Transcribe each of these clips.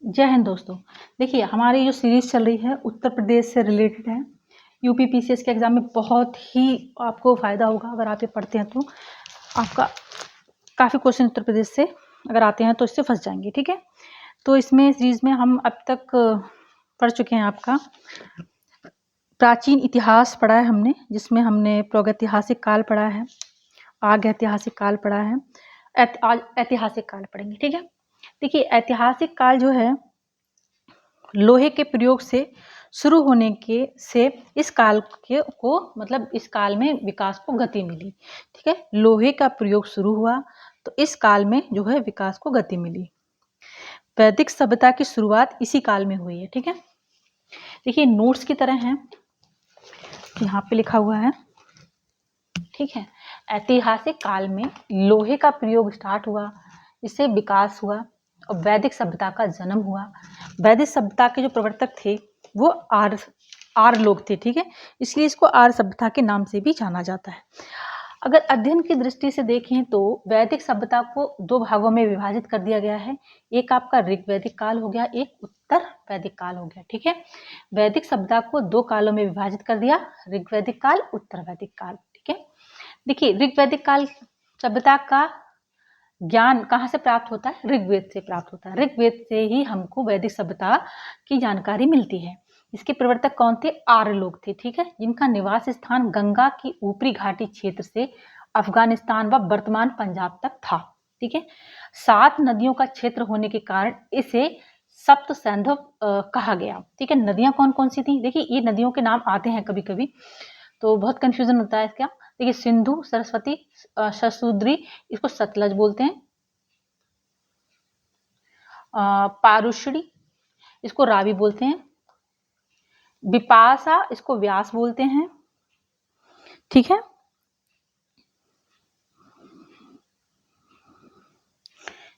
जय हिंद दोस्तों। देखिए, हमारी जो सीरीज़ चल रही है उत्तर प्रदेश से रिलेटेड है। यूपी पीसीएस के एग्ज़ाम में बहुत ही आपको फ़ायदा होगा अगर आप ये पढ़ते हैं तो। आपका काफ़ी क्वेश्चन उत्तर प्रदेश से अगर आते हैं तो इससे फँस जाएंगे, ठीक है। तो इसमें सीरीज़ में हम अब तक पढ़ चुके हैं आपका प्राचीन इतिहास पढ़ा है हमने, जिसमें हमने प्रागैतिहासिक काल पढ़ा है, आर्य ऐतिहासिक काल पढ़ा है, आज ऐतिहासिक काल पढ़ेंगे, ठीक है। देखिए, ऐतिहासिक काल जो है लोहे के प्रयोग से शुरू होने के से इस काल के को मतलब इस काल में विकास को गति मिली, ठीक है। लोहे का प्रयोग शुरू हुआ तो इस काल में जो है विकास को गति मिली। वैदिक सभ्यता की शुरुआत इसी काल में हुई है, ठीक है। देखिए, नोट्स की तरह हैं, यहाँ पे लिखा हुआ है, ठीक है। ऐतिहासिक काल में लोहे का प्रयोग स्टार्ट हुआ, इससे विकास हुआ और वैदिक सभ्यता का जन्म हुआ। वैदिक सभ्यता के जो प्रवर्तक थे वो आर्य लोग थे, ठीक है। इसलिए इसको आर्य सभ्यता के नाम से भी जाना जाता है। अगर अध्ययन की दृष्टि से देखें तो वैदिक सभ्यता को दो भागों में विभाजित कर दिया गया है। एक आपका ऋग्वैदिक काल हो गया, एक उत्तर वैदिक काल हो गया, ठीक है। वैदिक सभ्यता को दो कालों में विभाजित कर दिया, ऋग्वैदिक काल, उत्तर वैदिक काल, ठीक है। देखिए, ऋग्वैदिक काल सभ्यता का ज्ञान कहाँ से प्राप्त होता है? ऋग्वेद से प्राप्त होता है। ऋग्वेद से ही हमको वैदिक सभ्यता की जानकारी मिलती है। इसके प्रवर्तक कौन थे? आर्य लोग थे, ठीक है, जिनका निवास स्थान गंगा की ऊपरी घाटी क्षेत्र से अफगानिस्तान व वर्तमान पंजाब तक था, ठीक है। 7 नदियों का क्षेत्र होने के कारण इसे सप्त सैंधव कहा गया, ठीक है। नदियां कौन कौन सी थी? देखिए, ये नदियों के नाम आते हैं कभी कभी तो बहुत कंफ्यूजन होता है इसका। देखिए, सिंधु, सरस्वती, शतद्री, इसको सतलज बोलते हैं। पारुषणी, इसको रावी बोलते हैं। विपाशा, इसको व्यास बोलते हैं, ठीक है।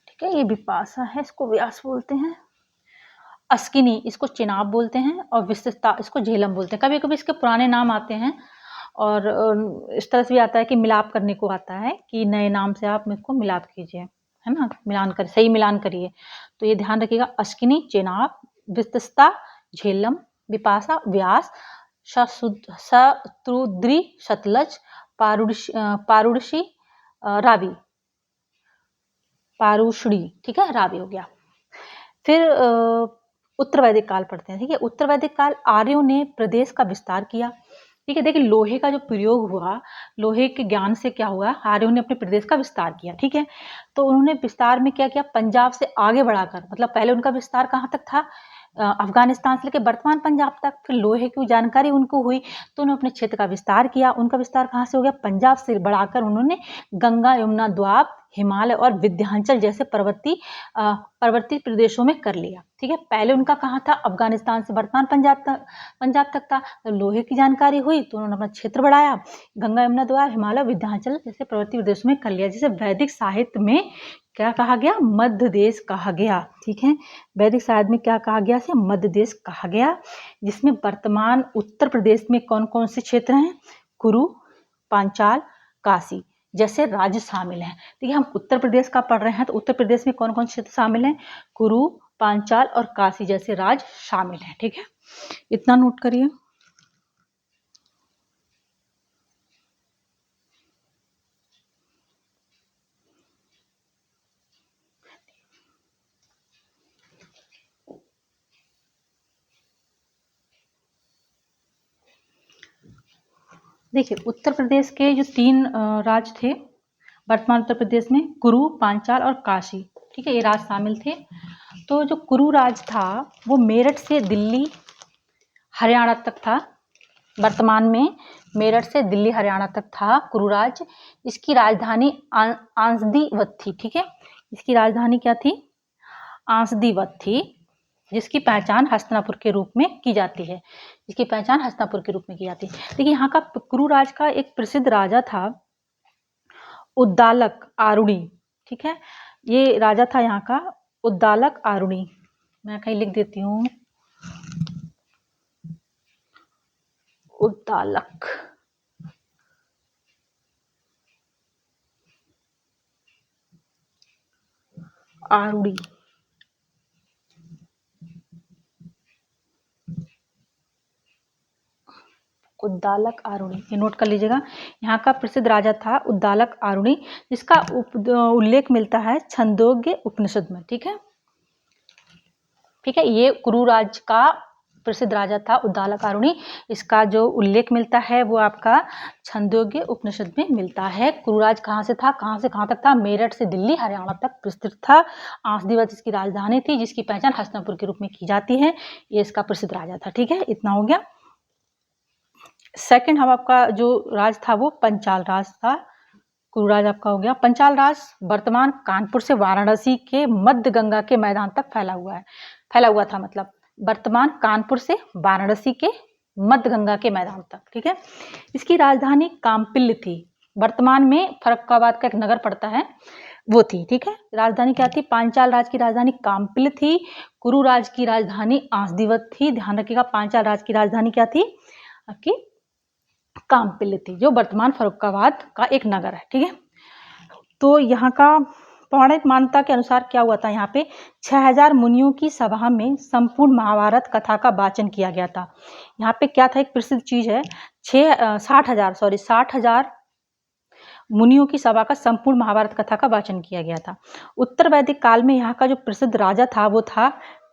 ठीक है, ये विपाशा है, इसको व्यास बोलते हैं। अस्किनी, इसको चिनाब बोलते हैं और विस्तृता, इसको झेलम बोलते हैं। कभी कभी इसके पुराने नाम आते हैं और इस तरह से भी आता है कि मिलाप करने को आता है कि नए नाम से आप इसको मिलाप कीजिए, है ना, मिलान कर, सही मिलान करिए। तो ये ध्यान रखिएगा, अस्किनी, चेनाब, विस्तृता, झेलम, विपाशा, व्यास, शतद्री, सतलज, पारुषी, रावी, पारुषणी, ठीक है, रावी हो गया। फिर उत्तर वैदिक काल पढ़ते हैं, ठीक है। उत्तर वैदिक काल आर्यों ने प्रदेश का विस्तार किया, ठीक है। देखिए, लोहे का जो प्रयोग हुआ, लोहे के ज्ञान से क्या हुआ, आर्यों ने अपने प्रदेश का विस्तार किया, ठीक है। तो उन्होंने विस्तार में क्या किया, पंजाब से आगे बढ़ाकर, मतलब पहले उनका विस्तार कहाँ तक था, अफगानिस्तान से लेकर वर्तमान पंजाब तक। फिर लोहे की जानकारी उनको हुई तो उन्होंने अपने क्षेत्र का विस्तार किया। उनका विस्तार कहाँ से हो गया, पंजाब से बढ़ाकर उन्होंने गंगा, यमुना, द्वाब, हिमालय और विंध्याचल जैसे पर्वतीय प्रदेशों में कर लिया, ठीक है। पहले उनका कहाँ था, अफगानिस्तान से वर्तमान पंजाब तक था। तो लोहे की जानकारी हुई तो उन्होंने अपना क्षेत्र बढ़ाया, गंगा, यमुना, द्वाब, हिमालय, विंध्याचल जैसे पर्वतीय प्रदेशों में कर लिया, जिसे वैदिक साहित्य में क्या कहा गया, मध्य देश कहा गया, ठीक है। वैदिक साहित्य में क्या कहा गया, से मध्य देश कहा गया, जिसमें वर्तमान उत्तर प्रदेश में कौन कौन से क्षेत्र हैं, कुरु, पांचाल, काशी जैसे राज्य शामिल हैं। देखिए, हम उत्तर प्रदेश का पढ़ रहे हैं तो उत्तर प्रदेश में कौन कौन से क्षेत्र शामिल हैं, कुरु, पांचाल और काशी जैसे राज्य शामिल हैं, ठीक है। इतना नोट करिए। देखिए, उत्तर प्रदेश के जो 3 राज्य थे वर्तमान उत्तर प्रदेश में, कुरु, पांचाल और काशी, ठीक है, ये राज्य शामिल थे। तो जो कुरु राज्य था वो मेरठ से दिल्ली, हरियाणा तक था। वर्तमान में मेरठ से दिल्ली, हरियाणा तक था कुरु राज्य। इसकी राजधानी आंसदीवत थी, ठीक है। इसकी राजधानी क्या थी, आंसदीवत थी, जिसकी पहचान हस्तिनापुर के रूप में की जाती है। इसकी पहचान हस्तिनापुर के रूप में की जाती है। देखिए, यहाँ का कुरु राज का एक प्रसिद्ध राजा था उद्दालक आरुणी, ठीक है। ये राजा था यहाँ का उद्दालक आरुणी। मैं कहीं लिख देती हूँ, उद्दालक आरुणी, उद्दालक आरुणि, ये नोट कर लीजिएगा। यहाँ का प्रसिद्ध राजा था उद्दालक आरुणि, जिसका उल्लेख मिलता है छंदोग्य उपनिषद में। ठीक है, ठीक है, ये कुरु राज्य का प्रसिद्ध राजा था उद्दालक आरुणि। इसका जो उल्लेख मिलता है वो आपका छंदोग्य उपनिषद में मिलता है। कुरुराज कहाँ से था, कहाँ से कहाँ तक था? मेरठ से दिल्ली हरियाणा तक विस्तृत था। आंसदीवत इसकी राजधानी थी, जिसकी पहचान हस्तिनापुर के रूप में की जाती है। ये इसका प्रसिद्ध राजा था। ठीक है, इतना हो गया। सेकंड हम आपका जो राज था वो पंचाल राज था। कुरुराज आपका हो गया। पंचाल राज वर्तमान कानपुर से वाराणसी के मध्य गंगा के मैदान तक फैला हुआ था, मतलब वर्तमान कानपुर से वाराणसी के मध्य गंगा के मैदान तक। ठीक है, इसकी राजधानी काम्पिल्य थी, वर्तमान में फर्रुखाबाद का एक नगर पड़ता है वो थी। ठीक है, राजधानी क्या थी? पांचाल राज की राजधानी काम्पिल्य थी। कुरु राज की राजधानी आंसदीवत थी। ध्यान रखिएगा, पांचाल राज की राजधानी क्या थी? आपकी काम्पिल्य थी, जो वर्तमान फर्रुखाबाद का एक नगर है। ठीक है, तो यहाँ का पौराणिक मान्यता के अनुसार क्या हुआ था? यहाँ पे 6000 मुनियों की सभा में संपूर्ण महाभारत कथा का वाचन किया गया था। यहाँ पे क्या था? एक प्रसिद्ध चीज है, 60,000 मुनियों की सभा का संपूर्ण महाभारत कथा का वाचन किया गया था। उत्तर वैदिक काल में यहाँ का जो प्रसिद्ध राजा था वो था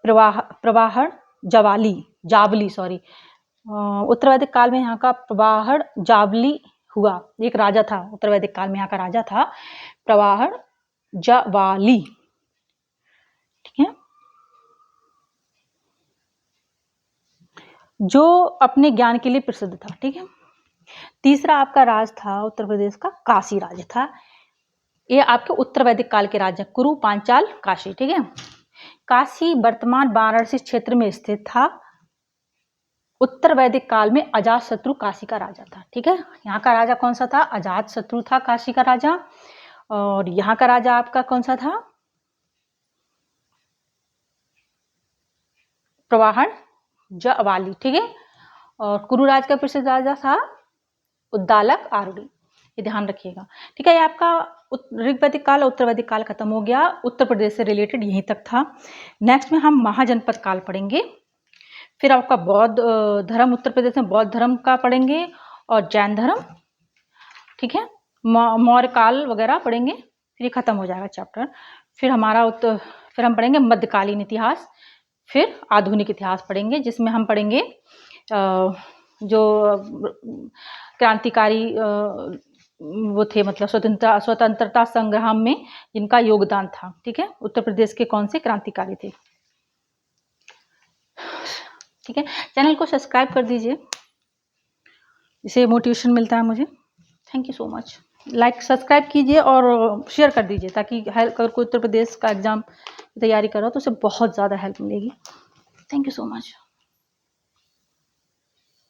प्रवाहण जावली। उत्तर वैदिक काल में यहाँ का प्रवाहण जावली हुआ, एक राजा था। उत्तर वैदिक काल में यहाँ का राजा था प्रवाहण जावाली। ठीक है, जो अपने ज्ञान के लिए प्रसिद्ध था। ठीक है, तीसरा आपका राज था उत्तर प्रदेश का काशी राज्य था। ये आपके उत्तर वैदिक काल के राज्य, कुरु, पांचाल, काशी। ठीक है, काशी वर्तमान वाराणसी क्षेत्र में स्थित था। उत्तर वैदिक काल में अजातशत्रु काशी का राजा था। ठीक है, यहाँ का राजा कौन सा था? अजातशत्रु था काशी का राजा। और यहाँ का राजा आपका कौन सा था? प्रवाहण जावाली। ठीक है, और कुरुराज का प्रसिद्ध राजा था उद्दालक आरुणि, ये ध्यान रखिएगा। ठीक है, ये आपका ऋग्वैदिक काल उत्तर वैदिक काल खत्म हो गया। उत्तर प्रदेश से रिलेटेड यहीं तक था। नेक्स्ट में हम महाजनपद काल पढ़ेंगे, फिर आपका बौद्ध धर्म, उत्तर प्रदेश में बौद्ध धर्म का पढ़ेंगे और जैन धर्म। ठीक है, मौर्य काल वगैरह पढ़ेंगे, फिर ये खत्म हो जाएगा चैप्टर। फिर हम पढ़ेंगे मध्यकालीन इतिहास, फिर आधुनिक इतिहास पढ़ेंगे, जिसमें हम पढ़ेंगे जो क्रांतिकारी वो थे, मतलब स्वतंत्रता संग्राम में जिनका योगदान था। ठीक है, उत्तर प्रदेश के कौन से क्रांतिकारी थे। ठीक है, चैनल को सब्सक्राइब कर दीजिए, इससे मोटिवेशन मिलता है मुझे। Thank you so much. Like subscribe कीजिए और शेयर कर दीजिए, ताकि अगर कोई उत्तर प्रदेश का एग्जाम तैयारी कर रहा हो तो उसे बहुत ज़्यादा हेल्प मिलेगी। Thank you so much.